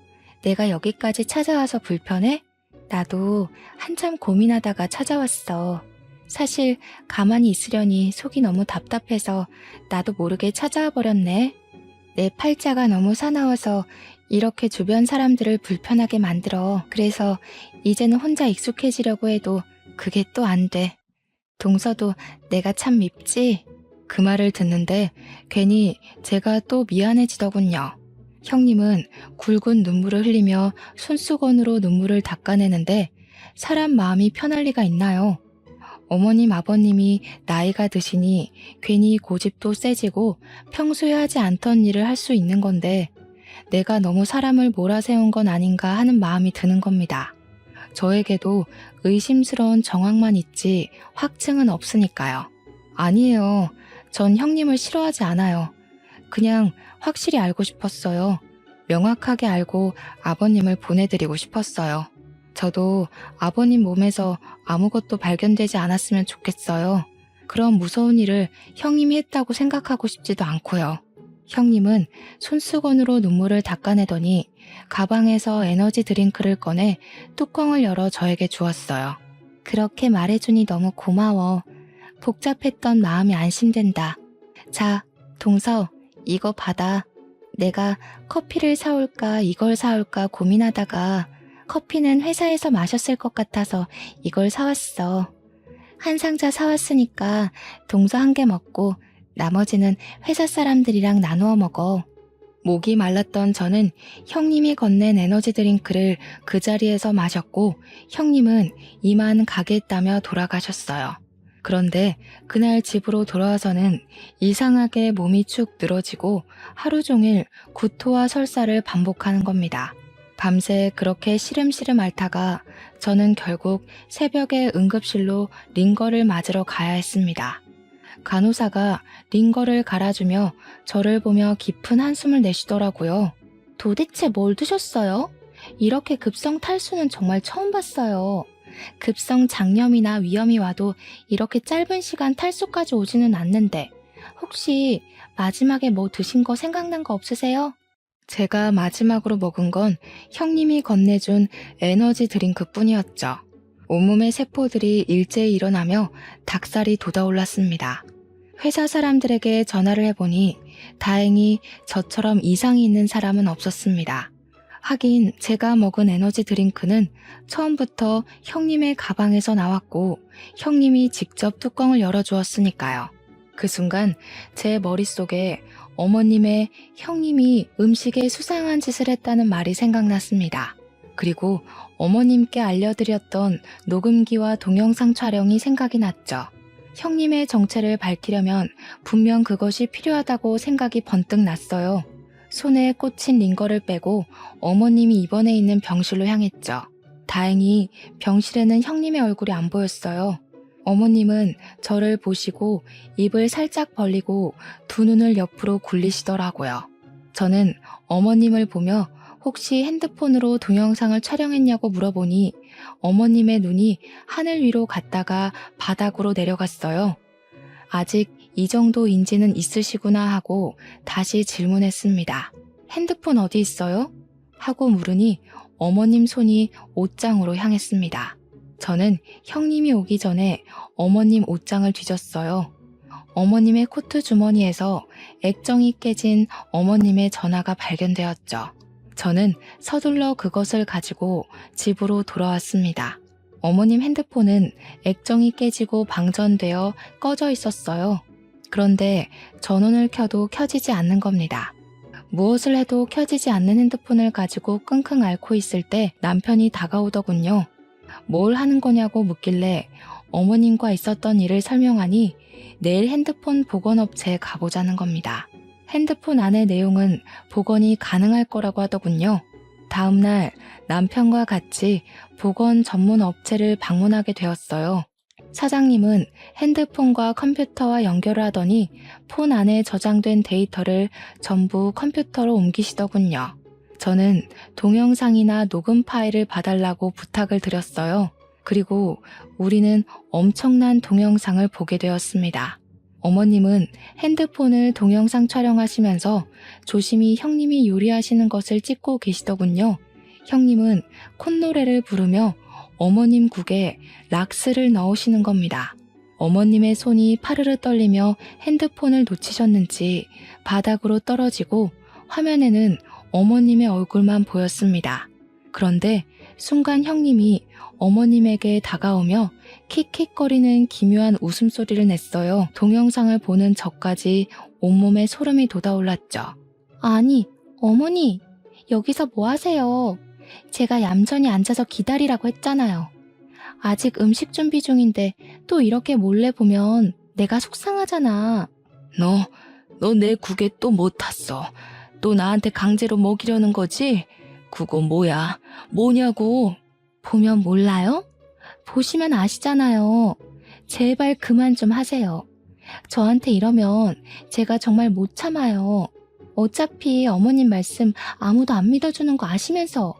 내가 여기까지 찾아와서 불편해? 나도 한참 고민하다가 찾아왔어. 사실 가만히 있으려니 속이 너무 답답해서 나도 모르게 찾아와 버렸네. 내 팔자가 너무 사나워서 이렇게 주변 사람들을 불편하게 만들어. 그래서 이제는 혼자 익숙해지려고 해도 그게 또 안 돼. 동서도 내가 참 밉지? 그 말을 듣는데 괜히 제가 또 미안해지더군요. 형님은 굵은 눈물을 흘리며 손수건으로 눈물을 닦아내는데 사람 마음이 편할 리가 있나요? 어머님 아버님이 나이가 드시니 괜히 고집도 세지고 평소에 하지 않던 일을 할 수 있는 건데 내가 너무 사람을 몰아세운 건 아닌가 하는 마음이 드는 겁니다. 저에게도 의심스러운 정황만 있지 확증은 없으니까요. 아니에요. 전 형님을 싫어하지 않아요. 그냥 확실히 알고 싶었어요. 명확하게 알고 아버님을 보내드리고 싶었어요. 저도 아버님 몸에서 아무것도 발견되지 않았으면 좋겠어요. 그런 무서운 일을 형님이 했다고 생각하고 싶지도 않고요. 형님은 손수건으로 눈물을 닦아내더니 가방에서 에너지 드링크를 꺼내 뚜껑을 열어 저에게 주었어요. 그렇게 말해주니 너무 고마워. 복잡했던 마음이 안심된다. 자, 동서, 이거 받아. 내가 커피를 사올까 이걸 사올까 고민하다가 커피는 회사에서 마셨을 것 같아서 이걸 사왔어. 한 상자 사왔으니까 동서 1개 먹고 나머지는 회사 사람들이랑 나누어 먹어. 목이 말랐던 저는 형님이 건넨 에너지 드링크를 그 자리에서 마셨고 형님은 이만 가겠다며 돌아가셨어요. 그런데 그날 집으로 돌아와서는 이상하게 몸이 축 늘어지고 하루 종일 구토와 설사를 반복하는 겁니다. 밤새 그렇게 시름시름 앓다가 저는 결국 새벽에 응급실로 링거를 맞으러 가야 했습니다. 간호사가 링거를 갈아주며 저를 보며 깊은 한숨을 내쉬더라고요. 도대체 뭘 드셨어요? 이렇게 급성 탈수는 정말 처음 봤어요. 급성 장염이나 위염이 와도 이렇게 짧은 시간 탈수까지 오지는 않는데 혹시 마지막에 뭐 드신 거 생각난 거 없으세요? 제가 마지막으로 먹은 건 형님이 건네준 에너지 드링크뿐이었죠. 온몸의 세포들이 일제히 일어나며 닭살이 돋아올랐습니다. 회사 사람들에게 전화를 해보니 다행히 저처럼 이상이 있는 사람은 없었습니다. 하긴 제가 먹은 에너지 드링크는 처음부터 형님의 가방에서 나왔고 형님이 직접 뚜껑을 열어주었으니까요. 그 순간 제 머릿속에 어머님의 형님이 음식에 수상한 짓을 했다는 말이 생각났습니다. 그리고 어머님께 알려드렸던 녹음기와 동영상 촬영이 생각이 났죠. 형님의 정체를 밝히려면 분명 그것이 필요하다고 생각이 번뜩 났어요. 손에 꽂힌 링거를 빼고 어머님이 입원해 있는 병실로 향했죠. 다행히 병실에는 형님의 얼굴이 안 보였어요. 어머님은 저를 보시고 입을 살짝 벌리고 두 눈을 옆으로 굴리시더라고요. 저는 어머님을 보며 혹시 핸드폰으로 동영상을 촬영했냐고 물어보니 어머님의 눈이 하늘 위로 갔다가 바닥으로 내려갔어요. 아직 이 정도 인지는 있으시구나 하고 다시 질문했습니다. 핸드폰 어디 있어요? 하고 물으니 어머님 손이 옷장으로 향했습니다. 저는 형님이 오기 전에 어머님 옷장을 뒤졌어요. 어머님의 코트 주머니에서 액정이 깨진 어머님의 전화가 발견되었죠. 저는 서둘러 그것을 가지고 집으로 돌아왔습니다. 어머님 핸드폰은 액정이 깨지고 방전되어 꺼져 있었어요. 그런데 전원을 켜도 켜지지 않는 겁니다. 무엇을 해도 켜지지 않는 핸드폰을 가지고 끙끙 앓고 있을 때 남편이 다가오더군요. 뭘 하는 거냐고 묻길래 어머님과 있었던 일을 설명하니 내일 핸드폰 복원업체에 가보자는 겁니다. 핸드폰 안의 내용은 복원이 가능할 거라고 하더군요. 다음날 남편과 같이 복원 전문 업체를 방문하게 되었어요. 사장님은 핸드폰과 컴퓨터와 연결을 하더니 폰 안에 저장된 데이터를 전부 컴퓨터로 옮기시더군요. 저는 동영상이나 녹음 파일을 봐달라고 부탁을 드렸어요. 그리고 우리는 엄청난 동영상을 보게 되었습니다. 어머님은 핸드폰을 동영상 촬영하시면서 조심히 형님이 요리하시는 것을 찍고 계시더군요. 형님은 콧노래를 부르며 어머님 국에 락스를 넣으시는 겁니다. 어머님의 손이 파르르 떨리며 핸드폰을 놓치셨는지 바닥으로 떨어지고 화면에는 어머님의 얼굴만 보였습니다. 그런데 순간 형님이 어머님에게 다가오며 킥킥거리는 기묘한 웃음소리를 냈어요. 동영상을 보는 저까지 온몸에 소름이 돋아올랐죠. 아니, 어머니, 여기서 뭐 하세요? 제가 얌전히 앉아서 기다리라고 했잖아요. 아직 음식 준비 중인데 또 이렇게 몰래 보면 내가 속상하잖아. 너 내 국에 또 못 탔어. 또 나한테 강제로 먹이려는 거지? 그거 뭐야? 뭐냐고? 보면 몰라요? 보시면 아시잖아요. 제발 그만 좀 하세요. 저한테 이러면 제가 정말 못 참아요. 어차피 어머님 말씀 아무도 안 믿어주는 거 아시면서.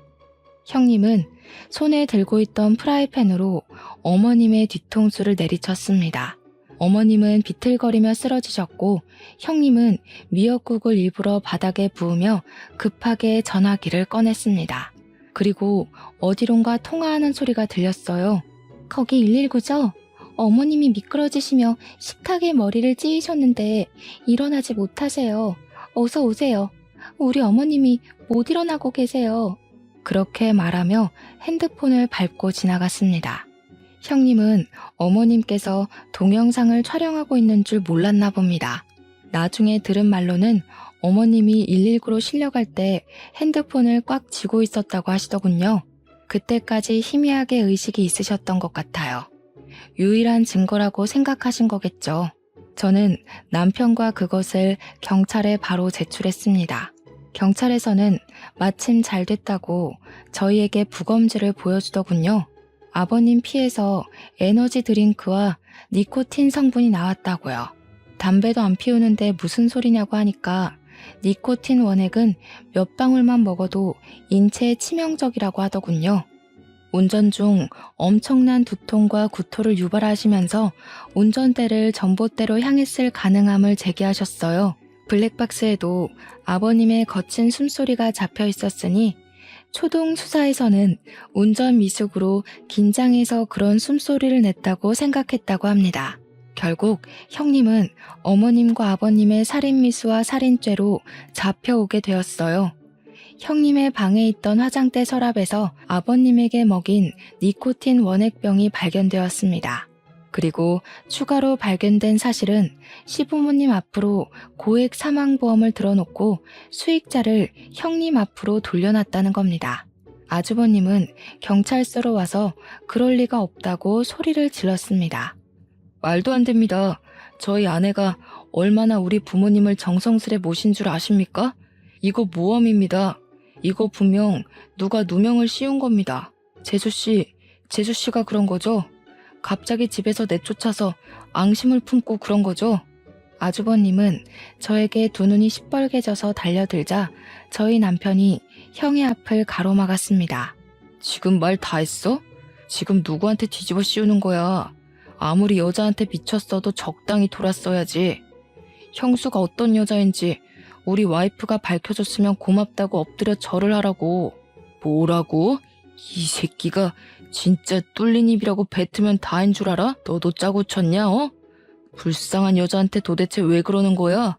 형님은 손에 들고 있던 프라이팬으로 어머님의 뒤통수를 내리쳤습니다. 어머님은 비틀거리며 쓰러지셨고 형님은 미역국을 일부러 바닥에 부으며 급하게 전화기를 꺼냈습니다. 그리고 어디론가 통화하는 소리가 들렸어요. 거기 119죠? 어머님이 미끄러지시며 식탁에 머리를 찌이셨는데 일어나지 못하세요. 어서 오세요. 우리 어머님이 못 일어나고 계세요. 그렇게 말하며 핸드폰을 밟고 지나갔습니다. 형님은 어머님께서 동영상을 촬영하고 있는 줄 몰랐나 봅니다. 나중에 들은 말로는 어머님이 119로 실려갈 때 핸드폰을 꽉 쥐고 있었다고 하시더군요. 그때까지 희미하게 의식이 있으셨던 것 같아요. 유일한 증거라고 생각하신 거겠죠. 저는 남편과 그것을 경찰에 바로 제출했습니다. 경찰에서는 마침 잘 됐다고 저희에게 부검지를 보여주더군요. 아버님 피에서 에너지 드링크와 니코틴 성분이 나왔다고요. 담배도 안 피우는데 무슨 소리냐고 하니까 니코틴 원액은 몇 방울만 먹어도 인체에 치명적이라고 하더군요. 운전 중 엄청난 두통과 구토를 유발하시면서 운전대를 전봇대로 향했을 가능함을 제기하셨어요. 블랙박스에도 아버님의 거친 숨소리가 잡혀 있었으니 초동 수사에서는 운전 미숙으로 긴장해서 그런 숨소리를 냈다고 생각했다고 합니다. 결국 형님은 어머님과 아버님의 살인미수와 살인죄로 잡혀오게 되었어요. 형님의 방에 있던 화장대 서랍에서 아버님에게 먹인 니코틴 원액병이 발견되었습니다. 그리고 추가로 발견된 사실은 시부모님 앞으로 고액 사망보험을 들어놓고 수익자를 형님 앞으로 돌려놨다는 겁니다. 아주버님은 경찰서로 와서 그럴 리가 없다고 소리를 질렀습니다. 말도 안 됩니다. 저희 아내가 얼마나 우리 부모님을 정성스레 모신 줄 아십니까? 이거 모험입니다. 이거 분명 누가 누명을 씌운 겁니다. 제주씨가 그런 거죠? 갑자기 집에서 내쫓아서 앙심을 품고 그런 거죠? 아주버님은 저에게 두 눈이 시뻘개져서 달려들자 저희 남편이 형의 앞을 가로막았습니다. 지금 말 다 했어? 지금 누구한테 뒤집어 씌우는 거야? 아무리 여자한테 미쳤어도 적당히 돌았어야지. 형수가 어떤 여자인지 우리 와이프가 밝혀줬으면 고맙다고 엎드려 절을 하라고. 뭐라고? 이 새끼가 진짜 뚫린 입이라고 뱉으면 다인 줄 알아? 너도 짜고 쳤냐, 어? 불쌍한 여자한테 도대체 왜 그러는 거야?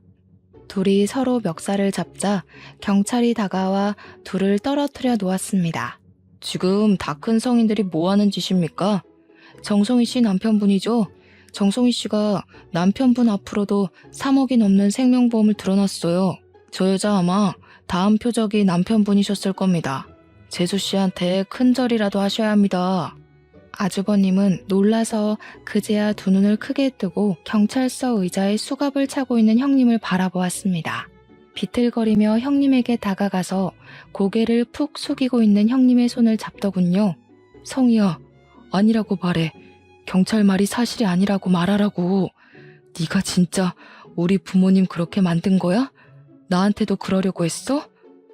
둘이 서로 멱살을 잡자 경찰이 다가와 둘을 떨어뜨려 놓았습니다. 지금 다 큰 성인들이 뭐 하는 짓입니까? 정성희 씨 남편분이죠? 정성희 씨가 남편분 앞으로도 3억이 넘는 생명보험을 들어놨어요. 저 여자 아마 다음 표적이 남편분이셨을 겁니다. 재수 씨한테 큰절이라도 하셔야 합니다. 아주버님은 놀라서 그제야 두 눈을 크게 뜨고 경찰서 의자에 수갑을 차고 있는 형님을 바라보았습니다. 비틀거리며 형님에게 다가가서 고개를 푹 숙이고 있는 형님의 손을 잡더군요. 성희야, 아니라고 말해. 경찰 말이 사실이 아니라고 말하라고. 네가 진짜 우리 부모님 그렇게 만든 거야? 나한테도 그러려고 했어?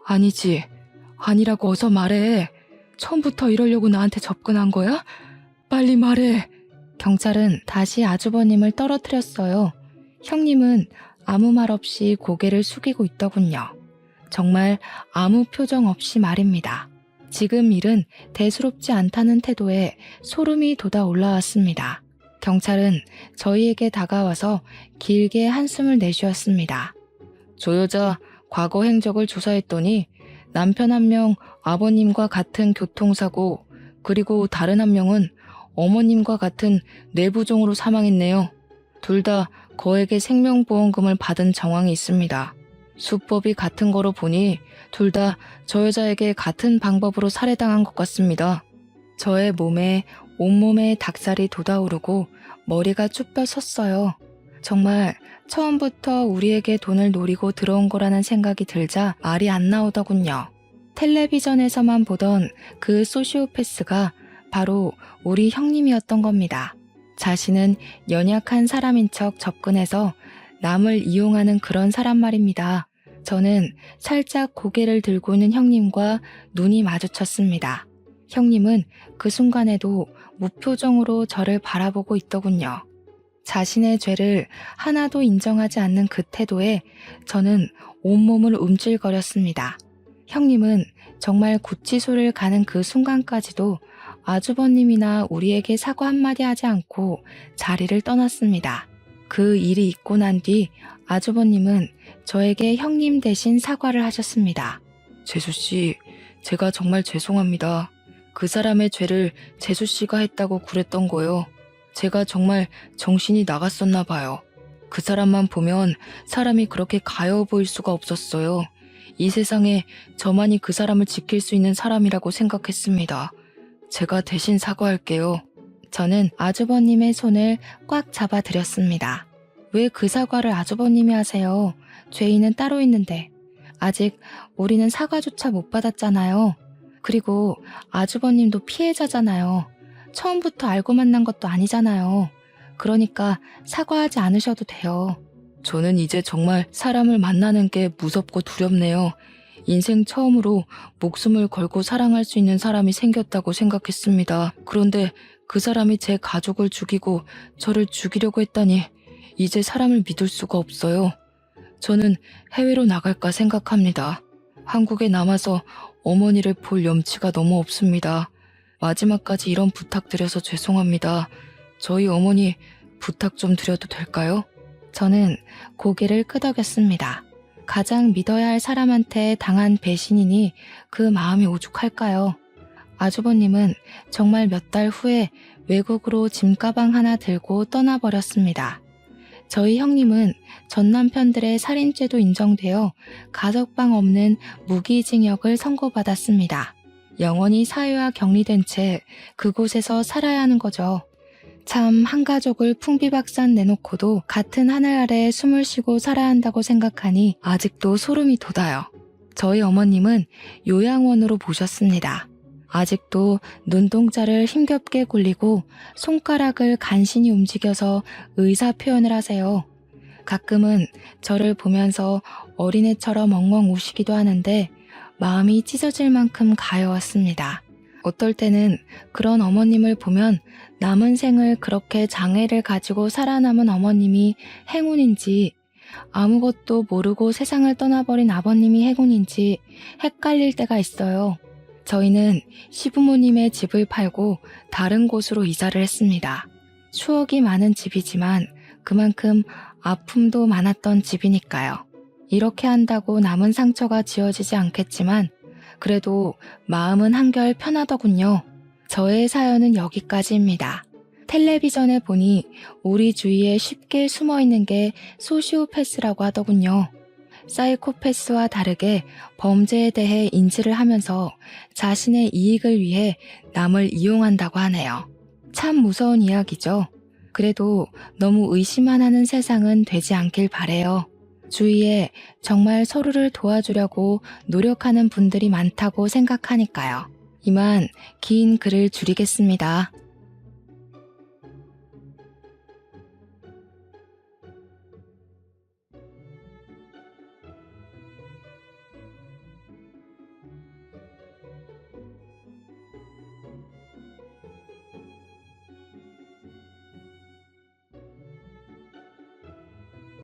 아니지. 아니라고 어서 말해. 처음부터 이러려고 나한테 접근한 거야? 빨리 말해. 경찰은 다시 아주버님을 떨어뜨렸어요. 형님은 아무 말 없이 고개를 숙이고 있더군요. 정말 아무 표정 없이 말입니다. 지금 일은 대수롭지 않다는 태도에 소름이 돋아 올라왔습니다. 경찰은 저희에게 다가와서 길게 한숨을 내쉬었습니다. 저 여자 과거 행적을 조사했더니 남편 한 명 아버님과 같은 교통사고, 그리고 다른 한 명은 어머님과 같은 뇌부종으로 사망했네요. 둘 다 거액의 생명보험금을 받은 정황이 있습니다. 수법이 같은 거로 보니 둘 다 저 여자에게 같은 방법으로 살해당한 것 같습니다. 저의 몸에 온몸에 닭살이 돋아오르고 머리가 쭈뼛 섰어요. 정말 처음부터 우리에게 돈을 노리고 들어온 거라는 생각이 들자 말이 안 나오더군요. 텔레비전에서만 보던 그 소시오패스가 바로 우리 형님이었던 겁니다. 자신은 연약한 사람인 척 접근해서 남을 이용하는 그런 사람 말입니다. 저는 살짝 고개를 들고 있는 형님과 눈이 마주쳤습니다. 형님은 그 순간에도 무표정으로 저를 바라보고 있더군요. 자신의 죄를 하나도 인정하지 않는 그 태도에 저는 온몸을 움찔거렸습니다. 형님은 정말 구치소를 가는 그 순간까지도 아주버님이나 우리에게 사과 한마디 하지 않고 자리를 떠났습니다. 그 일이 있고 난 뒤 아주버님은 저에게 형님 대신 사과를 하셨습니다. 재수씨, 제가 정말 죄송합니다. 그 사람의 죄를 재수씨가 했다고 그랬던 거요. 제가 정말 정신이 나갔었나 봐요. 그 사람만 보면 사람이 그렇게 가여워 보일 수가 없었어요. 이 세상에 저만이 그 사람을 지킬 수 있는 사람이라고 생각했습니다. 제가 대신 사과할게요. 저는 아주버님의 손을 꽉 잡아드렸습니다. 왜 그 사과를 아주버님이 하세요? 죄인은 따로 있는데. 아직 우리는 사과조차 못 받았잖아요. 그리고 아주버님도 피해자잖아요. 처음부터 알고 만난 것도 아니잖아요. 그러니까 사과하지 않으셔도 돼요. 저는 이제 정말 사람을 만나는 게 무섭고 두렵네요. 인생 처음으로 목숨을 걸고 사랑할 수 있는 사람이 생겼다고 생각했습니다. 그런데 그 사람이 제 가족을 죽이고 저를 죽이려고 했다니 이제 사람을 믿을 수가 없어요. 저는 해외로 나갈까 생각합니다. 한국에 남아서 어머니를 볼 염치가 너무 없습니다. 마지막까지 이런 부탁드려서 죄송합니다. 저희 어머니 부탁 좀 드려도 될까요? 저는 고개를 끄덕였습니다. 가장 믿어야 할 사람한테 당한 배신이니 그 마음이 오죽할까요? 아주버님은 정말 몇 달 후에 외국으로 짐가방 하나 들고 떠나버렸습니다. 저희 형님은 전 남편들의 살인죄도 인정되어 가석방 없는 무기징역을 선고받았습니다. 영원히 사회와 격리된 채 그곳에서 살아야 하는 거죠. 참 한 가족을 풍비박산 내놓고도 같은 하늘 아래 숨을 쉬고 살아야 한다고 생각하니 아직도 소름이 돋아요. 저희 어머님은 요양원으로 모셨습니다. 아직도 눈동자를 힘겹게 굴리고 손가락을 간신히 움직여서 의사 표현을 하세요. 가끔은 저를 보면서 어린애처럼 엉엉 우시기도 하는데 마음이 찢어질 만큼 가여웠습니다. 어떨 때는 그런 어머님을 보면 남은 생을 그렇게 장애를 가지고 살아남은 어머님이 행운인지 아무것도 모르고 세상을 떠나버린 아버님이 행운인지 헷갈릴 때가 있어요. 저희는 시부모님의 집을 팔고 다른 곳으로 이사를 했습니다. 추억이 많은 집이지만 그만큼 아픔도 많았던 집이니까요. 이렇게 한다고 남은 상처가 지워지지 않겠지만 그래도 마음은 한결 편하더군요. 저의 사연은 여기까지입니다. 텔레비전에 보니 우리 주위에 쉽게 숨어있는 게 소시오패스라고 하더군요. 사이코패스와 다르게 범죄에 대해 인지를 하면서 자신의 이익을 위해 남을 이용한다고 하네요. 참 무서운 이야기죠. 그래도 너무 의심만 하는 세상은 되지 않길 바래요. 주위에 정말 서로를 도와주려고 노력하는 분들이 많다고 생각하니까요. 이만 긴 글을 줄이겠습니다.